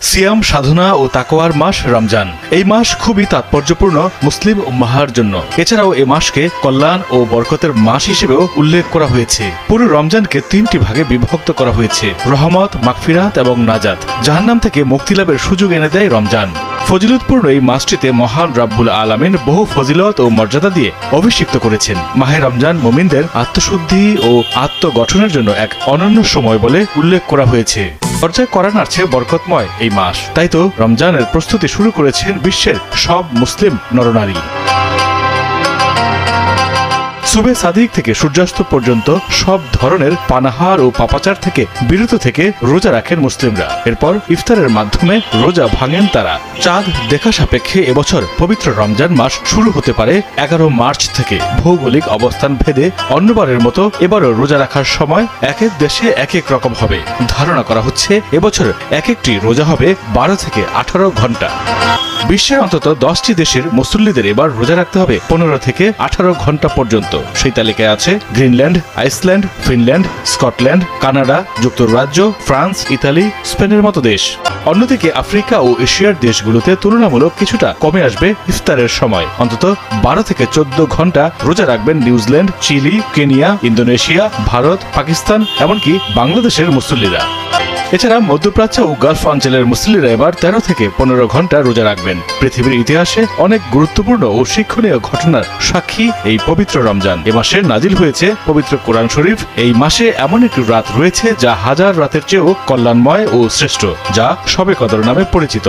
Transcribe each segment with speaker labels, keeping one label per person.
Speaker 1: সিয়াম, সাধনা ও তাকওয়ার মাস রমজান। এই মাস খুবই তাৎপর্যপূর্ণ মুসলিম উম্মাহর জন্য। এছাড়াও এই মাসকে কল্যাণ ও বরকতের মাস হিসেবেও উল্লেখ করা হয়েছে। পুরো রমজানকে 3টি ভাগে বিভক্ত করা হয়েছে: রহমত, মাগফিরাত এবং নাজাত। জাহান্নাম থেকে মুক্তি লাভের সুযোগ এনে দেয় রমজান। ফজিলতপূর্ণ এই মাসটিতে মহান রাব্বুল আলামিন বহু ফজিলত ও মর্যাদা দিয়ে অভিষিক্ত করেছেন। মাহে রমজান মুমিনদের আত্মশুদ্ধি ও আত্মগঠনের জন্য এক অনন্য সময় বলে উল্লেখ করা হয়েছে। দরজায় করা নাড়ছে বরকতময় এই মাস। তাই তো রমজানের প্রস্তুতি শুরু করেছেন বিশ্বের সব মুসলিম নরনারী। সুবে সাদিক থেকে সূর্যাস্ত পর্যন্ত সব ধরনের পানাহার ও পাপাচার থেকে বিরত থেকে রোজা রাখেন মুসলিমরা। এরপর ইফতারের মাধ্যমে রোজা ভাঙেন তারা। চাঁদ দেখা সাপেক্ষে এবছর পবিত্র রমজান মাস শুরু হতে পারে 11 মার্চ থেকে। ভৌগোলিক অবস্থান ভেদে অন্যবারের মতো এবারও রোজা রাখার সময় এক এক দেশে এক এক রকম হবে। ধারণা করা হচ্ছে এবছর এক একটি রোজা হবে 12 থেকে 18 ঘন্টা। বিশ্বের অন্তত 10টি দেশের মুসল্লিদের এবার রোজা রাখতে হবে 15 থেকে 18 ঘন্টা পর্যন্ত। সেই তালিকায় আছে Greenland, Iceland, Finland, Scotland, Canada, যুক্তরাজ্য, ফ্রান্স, ইতালি, স্পেনের মতো দেশ। অন্যদিকে আফ্রিকা ও এশিয়ার দেশগুলোতে তুলনামূলক কিছুটা কমে আসবে ইফতারের সময়। অন্তত 12 থেকে 14 ঘন্টা রোজা রাখবেন New Zealand, Chile, Kenya, Indonesia, Bharat, Pakistan, এমনকি বাংলাদেশের মুসল্লিরা। এছাড়া মধ্যপ্রাচ্য ও গালফ অঞ্চলের মুসল্লিরা এবার 13 থেকে 15 ঘন্টা রোজা রাখবেন। পৃথিবীর ইতিহাসে অনেক গুরুত্বপূর্ণ ও শিক্ষণীয় ঘটনার সাক্ষী এই পবিত্র রমজান। এ মাসে নাজিল হয়েছে পবিত্র কোরআন শরীফ। এই মাসে এমন একটি রাত রয়েছে যা হাজার রাতের চেয়েও কল্যাণময় ও শ্রেষ্ঠ, যা শবে কদর নামে পরিচিত।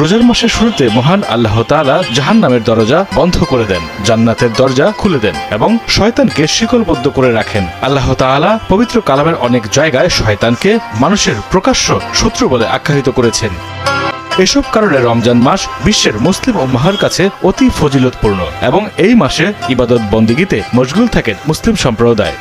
Speaker 1: রোজার মাসের শুরুতে মহান আল্লাহ তাআলা জাহান্নামের দরজা বন্ধ করে দেন, জান্নাতের দরজা খুলে দেন এবং শয়তানকে শিকলবদ্ধ করে রাখেন। আল্লাহ তাআলা পবিত্র কালামের অনেক জায়গায় শয়তানকে মানুষের প্রকাশ্য শত্রু বলে আখ্যায়িত করেছেন। এসব কারণে রমজান মাস বিশ্বের মুসলিম উম্মাহর কাছে অতি ফজিলতপূর্ণ এবং এই মাসে ইবাদত বন্দিগিতে মশগুল থাকেন মুসলিম সম্প্রদায়।